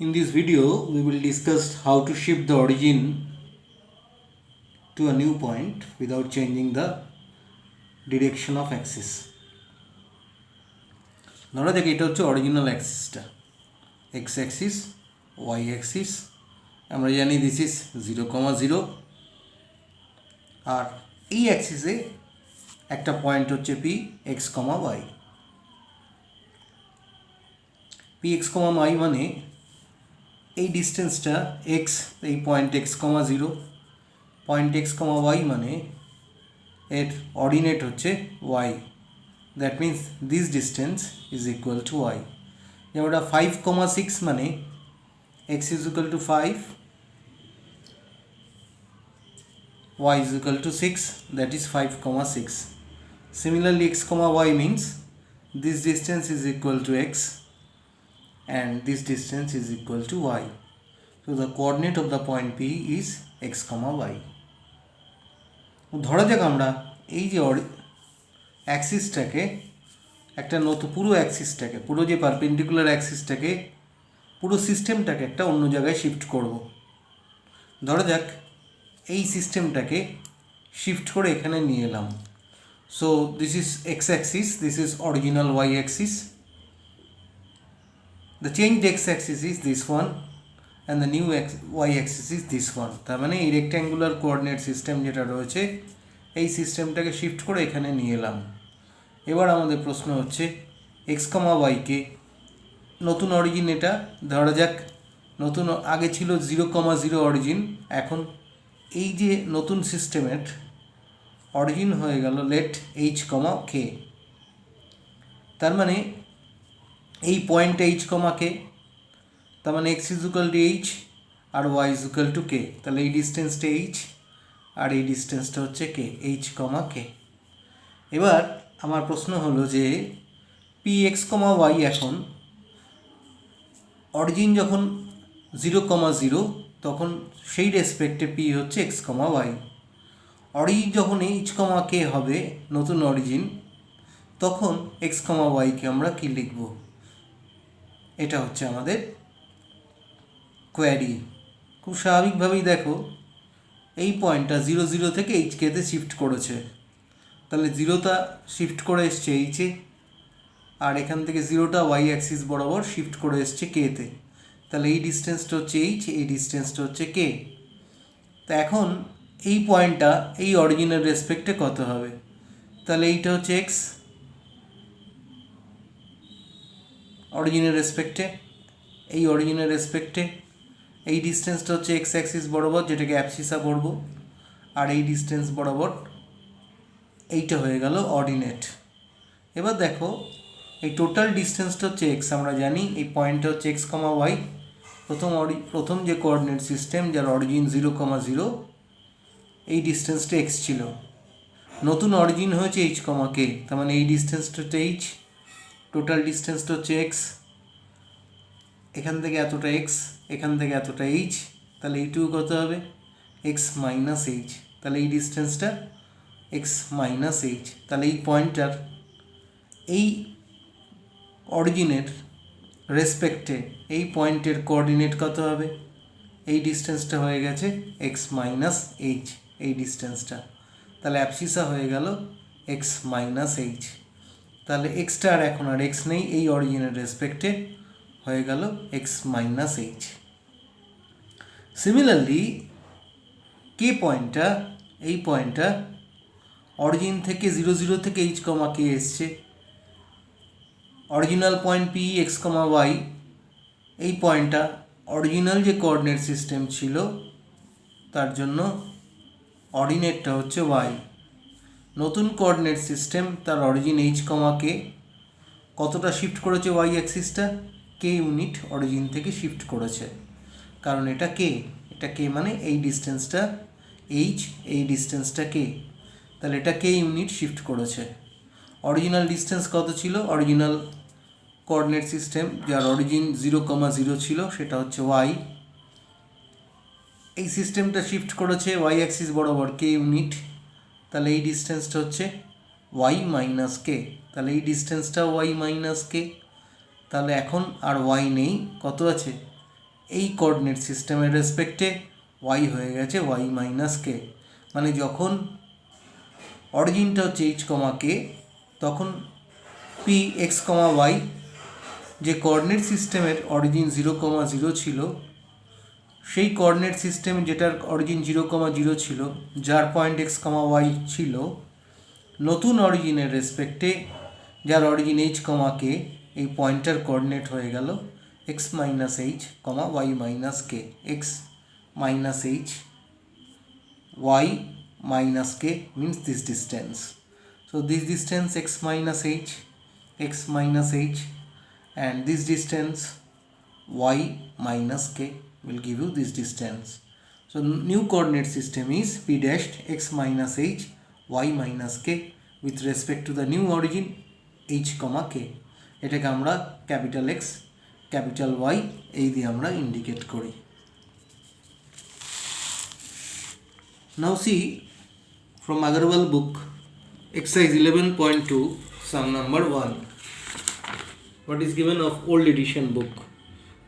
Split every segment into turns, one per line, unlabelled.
In this video, we will discuss how to shift the origin to a new point without changing the direction of axis. ধরা যাক এটা হচ্ছে original অ্যাক্সিসটা, x axis, y axis. আমরা জানি this is 0,0 আর এই অ্যাক্সিসে একটা point হচ্ছে P X comma Y. P X comma Y মানে এই ডিস্টেন্সটা এক্স, এই point X comma 0, point X comma Y মানে এর অর্ডিনেট হচ্ছে Y. That means this distance is equal to Y. যেমন 5,6 মানে x is equal to 5, y is equal to 6, that is 5,6. Similarly, x comma y means this distance is equal to x and this distance is equal to y. So the coordinate of the point P is x comma y. ধরা যাক আমরা এই যে অ্যাক্সিসটাকে একটা নতুন পুরো অ্যাক্সিসটাকে, পুরো যে পারপেন্ডিকুলার অ্যাক্সিসটাকে, পুরো সিস্টেমটাকে একটা অন্য জায়গায় শিফট করব। ধরা যাক এই সিস্টেমটাকে শিফট করে এখানে নিয়ে এলাম। So this is X axis, this is original Y axis. The changed X axis is this one and the new Y axis is this one. তার মানে এই রেক্ট্যাঙ্গুলার কোঅর্ডিনেট সিস্টেম যেটা রয়েছে, এই সিস্টেমটাকে শিফট করে এখানে নিয়ে এলাম। এবার আমাদের প্রশ্ন হচ্ছে এক্স কমা ওয়াইকে নতুন অরিজিন, এটা ধরা যাক নতুন, আগে ছিল 0,0 অরিজিন, এখন এই যে নতুন সিস্টেমের অরিজিন হয়ে গেল লেট এইচ কমা কে। তার মানে এই পয়েন্ট এইচ কমা কে, তার মানে x is equal to h আর y is equal to k. তাহলে এই ডিস্টেন্সটা এইচ আর এই ডিস্টেন্সটা হচ্ছে কে, এইচ কমা কে। এবার আমার প্রশ্ন হলো যে পি এক্স কমা ওয়াই এখন অরিজিন যখন 0,0 তখন সেই রেসপেক্টে পি হচ্ছে এক্স কমা ওয়াই। অরিজিন যখন এইচ কমা কে হবে নতুন অরিজিন, তখন এক্স কমা ওয়াইকে আমরা কি লিখব? এটা হচ্ছে আমাদের কোয়ারি। খুব স্বাভাবিকভাবেই দেখো এই পয়েন্টটা 0,0 থেকে এইচ কেতে শিফট করেছে, তাহলে 0টা শিফট করে এসছে এইচে, আর এখান থেকে 0টা ওয়াই অ্যাক্সিস বরাবর শিফট করে এসছে কেতে। তাহলে এই ডিস্টেন্সটা হচ্ছে এইচ, এই ডিস্টেন্সটা হচ্ছে কে। তা এখন এই পয়েন্টটা এই অরিজিনের রেসপেক্টে কত হবে? তাহলে এইটা হচ্ছে এক্স অরিজিনের রেসপেক্টে, এই অরিজিনের রেসপেক্টে এই ডিস্টেন্সটা হচ্ছে এক্স অ্যাক্সিস বরাবর, যেটাকে অ্যাবসিসা করব, আর এই ডিস্টেন্স বরাবর এইটা হয়ে গেল অর্ডিনেট। এবার দেখো এই টোটাল ডিস্টেন্সটা হচ্ছে এক্স। আমরা জানি এই পয়েন্টটা হচ্ছে এক্স কমা ওয়াই, প্রথম যে কোঅর্ডিনেট সিস্টেম যার অরিজিন 0,0, এই ডিস্টেন্সটা এক্স ছিল। নতুন অরিজিন হয়েছে এইচ কমা কে, তার মানে এই ডিস্টেন্সটা হচ্ছে এইচ, টোটাল ডিস্টেন্সটা হচ্ছে এক্স, এখান থেকে এতটা এক্স, এখান থেকে এতটা এইচ, তাহলে এইটুকু কত হবে? X minus H. তাহলে এই ডিস্টেন্সটা এক্স মাইনাস এইচ। তাহলে এই পয়েন্টটার এই অরিজিনের রেসপেক্টে এই পয়েন্টের কোঅর্ডিনেট কত হবে? এই ডিস্টেন্সটা হয়ে গেছে এক্স মাইনাস এইচ, এই ডিস্টেন্সটা। তাহলে অ্যাবসিসা হয়ে গেল এক্স মাইনাস এইচ। তাহলে এক্সটা আর এখন আর এক্স নেই, এই অরিজিনের রেসপেক্টে হয়ে গেল এক্স মাইনাস এইচ। সিমিলারলি কে পয়েন্টটা, এই পয়েন্টটা অরিজিন থেকে 0,0 থেকে এইচ কমা কে এসছে, original point P X comma Y, এই পয়েন্টটা অরিজিনাল যে কোঅর্ডিনেট সিস্টেম ছিল তার জন্য অর্ডিনেটটা হচ্ছে ওয়াই। নতুন কোঅর্ডিনেট সিস্টেম তার অরিজিন এইচ কমা কে, কতটা শিফট করেছে ওয়াই অ্যাক্সিসটা? কে ইউনিট অরিজিন থেকে শিফট করেছে, কারণ এটা কে, এটা কে মানে এই ডিস্টেন্সটা এইচ, এই ডিস্টেন্সটা কে, তাহলে এটা কে ইউনিট শিফট করেছে। অরিজিনাল ডিস্টেন্স কত ছিল? অরিজিনাল কোঅর্ডিনেট সিস্টেম যার অরিজিন 0,0 ছিল সেটা হচ্ছে ওয়াই। এই সিস্টেমটা শিফট করেছে ওয়াই অ্যাক্সিস বরাবর কে ইউনিট, তাহলে এই ডিস্টেন্সটা হচ্ছে ওয়াই মাইনাস কে, তাহলে এই ডিস্টেন্সটা ওয়াই মাইনাস কে। তাহলে এখন আর ওয়াই নেই, কত আছে? এই কোঅর্ডিনেট সিস্টেমের রেসপেক্টে ওয়াই হয়ে গেছে ওয়াই মাইনাস কে, মানে যখন অরিজিনটা হচ্ছে এইচ কমা কে তখন পি এক্স কমা ওয়াই যে কোঅর্ডিনেট সিস্টেমের অরিজিন 0,0 ছিল সেই কোঅর্ডিনেট সিস্টেম যেটার অরিজিন 0,0 ছিল, যার পয়েন্ট এক্স কমা ওয়াই ছিল, নতুন অরিজিনের রেসপেক্টে যার অরিজিন এইচ কমা কে এই পয়েন্টার কোঅর্ডিনেট হয়ে গেল x minus h comma y minus k, x minus h y minus k means this distance. So this distance x minus h and this distance y minus k will give you this distance. So new coordinate system is p dashed x minus h y minus k with respect to the new origin h comma k. এটাকে আমরা capital x capital y এই দিয়ে আমরা indicate করি। Now see from Agarwal book, exercise 11.2, sum number 1. What is given of old edition book?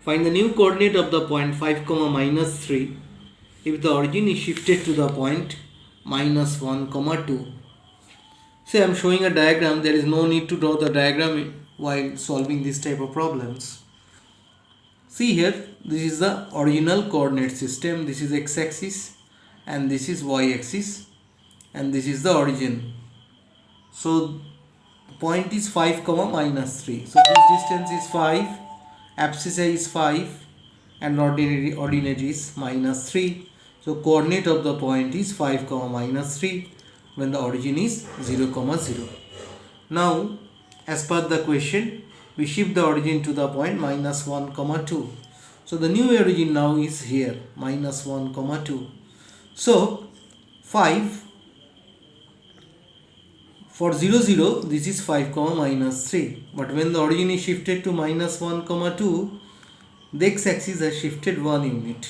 Find the new coordinate of the point 5, minus 3 if the origin is shifted to the point minus 1, 2. Say I am showing a diagram, there is no need to draw the diagram while solving this type of problems. See here, this is the original coordinate system, this is x-axis and this is y-axis. And this is the origin. So point is 5, minus 3. So this distance is 5, abscissa is 5 and ordinate is minus 3. So coordinate of the point is 5, minus 3 when the origin is 0, 0. Now as per the question we shift the origin to the point minus 1, 2. So the new origin now is here minus 1, 2. So 5 for 0, 0 this is 5, minus 3, but when the origin is shifted to minus 1, 2 the x-axis has shifted 1 unit,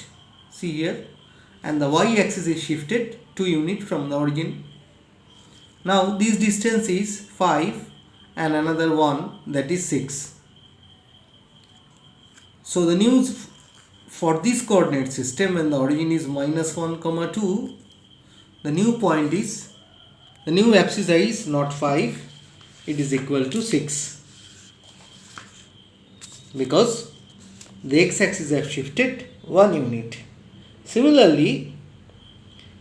see here, and the y-axis is shifted 2 unit from the origin. Now this distance is 5 and another 1, that is 6. So the new for this coordinate system when the origin is minus 1, 2 the new point is, the new abscissa is not 5, it is equal to 6 because the x-axis has shifted 1 unit. Similarly,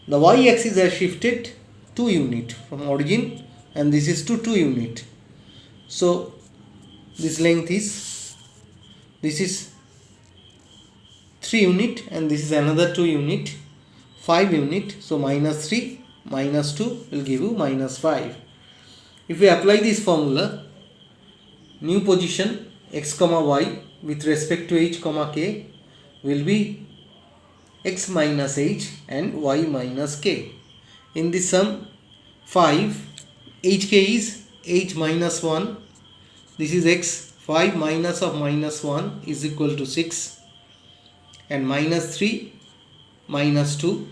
the y-axis has shifted 2 unit from origin and this is to 2 unit. So this length is, this is 3 unit and this is another 2 unit, 5 unit. So minus 3 minus 2 will give you minus 5. If we apply this formula, new position x comma y with respect to h comma k will be x minus h and y minus k. In this sum 5, hk is h minus 1, this is x, 5 minus of minus 1 is equal to 6 and minus 3 minus 2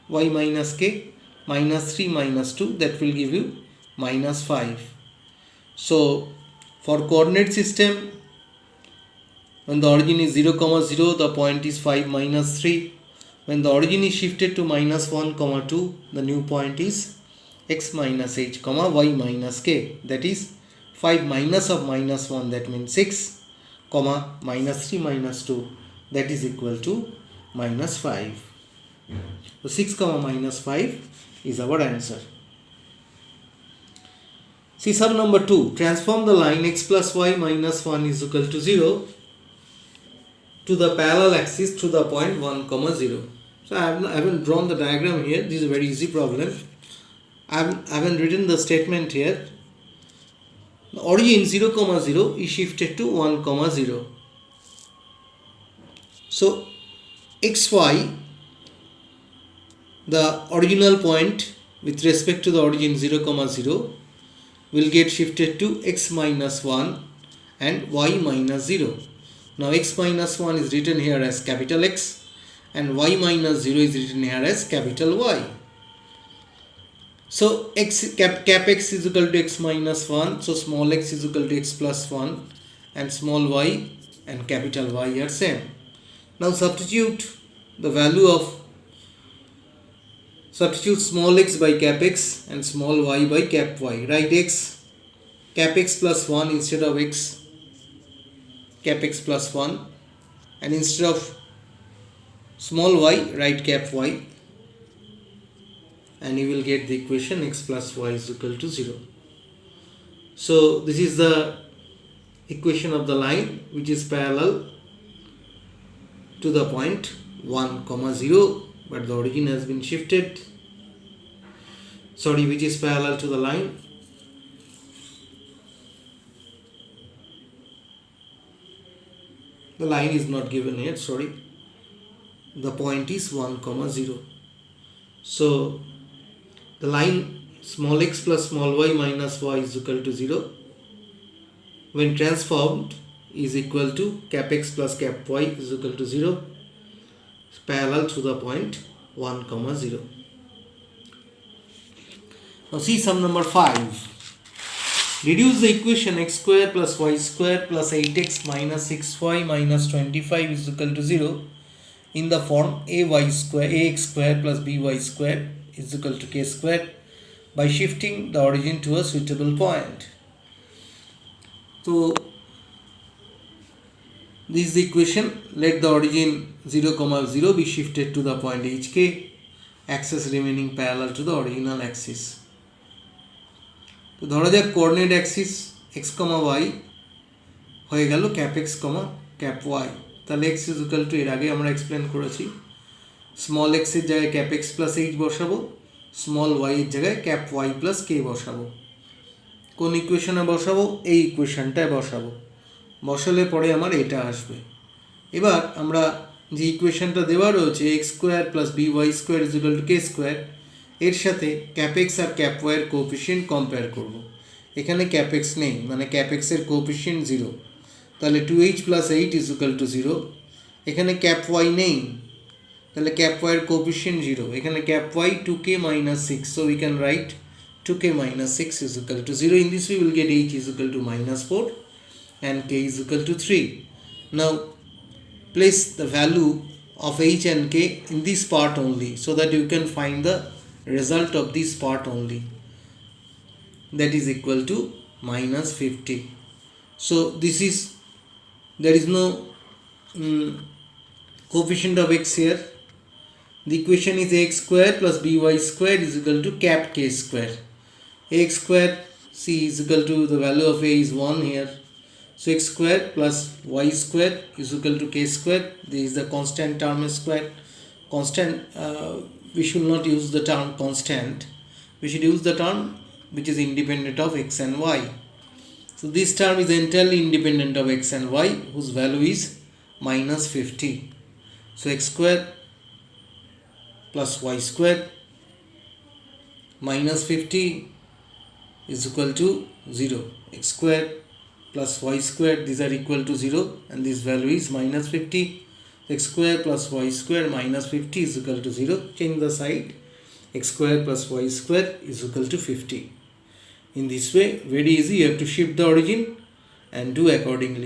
y minus k minus 3 minus 2, that will give you minus 5. So for coordinate system when the origin is 0, 0 the point is 5 minus 3. When the origin is shifted to minus 1, 2 the new point is x minus h, y minus k, that is 5 minus of minus 1, that means 6, minus 3 minus 2, that is equal to minus 5. So 6, minus 5 is our answer. See sum number 2. Transform the line x plus y minus 1 is equal to 0 to the parallel axis to the point 1, 0. So I haven't drawn the diagram here. This is a very easy problem. I haven't written the statement here. The origin 0, 0 is shifted to 1, 0. So xy, the original point with respect to the origin 0, 0 will get shifted to x minus 1 and y minus 0. Now x minus 1 is written here as capital X and y minus 0 is written here as capital Y. So cap x is equal to x minus 1, so small x is equal to x plus 1 and small y and capital Y are same. Now substitute small x by cap x and small y by cap y. Write cap x plus 1 instead of cap x plus 1, and instead of small y write cap y, and you will get the equation x plus y is equal to 0. So this is the equation of the line which is parallel to the point 1, 0, but the origin has been shifted. Which is parallel to the line. The line is not given here, the point is 1, 0. So the line small x plus small y minus y is equal to 0 when transformed is equal to cap x plus cap y is equal to 0, parallel to the point 1, 0. Now see sum number 5. Reduce the equation x square plus y square plus 8x minus 6y minus 25 is equal to 0 in the form ax square plus by square is equal to k square by shifting the origin to a suitable point. So this is the equation. Let the origin 0, 0 be shifted to the point hk, axis remaining parallel to the original axis. তো ধরা যাক coordinate Axis x comma Y হয়ে গেল cap x কমা cap Y. তাহলে x is equal two, এর আগে আমরা explain করেছি, স্মল এক্সের জায়গায় ক্যাপ এক্স প্লাস এইচ বসাবো, স্মল ওয়াইয়ের জায়গায় ক্যাপ ওয়াই প্লাস কে বসাবো। কোন ইকুয়েশনে বসাবো? এই ইকুয়েশনটায় বসাবো। বসালে পরে আমার এটা আসবে। এবার আমরা যে ইকুয়েশনটা দেওয়া রয়েছে x square plus b y square is equal to k square, এর সাথে ক্যাপ এক্স আর ক্যাপ ওয়াইয়ের কোএফিসিয়েন্ট কম্পেয়ার করব। এখানে ক্যাপ এক্স নেই, মানে ক্যাপ এক্সের কোএফিসিয়েন্ট 0, তাহলে 2h plus 8 is equal two 0। এখানে ক্যাপ ওয়াই নেই, তাহলে ক্যাপ ওয়াইয়ের কোএফিসিয়েন্ট 0। এখানে cap Y 2k minus 6, so we can write 2k minus 6 is equal to 0. In this way we will get h is equal to minus 4 and k is equal to 3. Now place the value of h and k in this part only, so that you can find the result of this part only, that is equal to minus 50. So this is, there is no coefficient of x here. The equation is ax square plus by square is equal to cap k square. Ax square, c is equal to, the value of a is 1 here, so x square plus y square is equal to k square. This is the constant term square. Constant, we should not use the term constant, we should use the term which is independent of x and y. So this term is entirely independent of x and y, whose value is minus 50. So x square plus y square minus 50 is equal to 0. X square plus y square, these are equal to 0, and this value is minus 50. X square plus y square minus 50 is equal to 0. Change the side, x square plus y square is equal to 50. In this way, very easy, you have to shift the origin and do accordingly.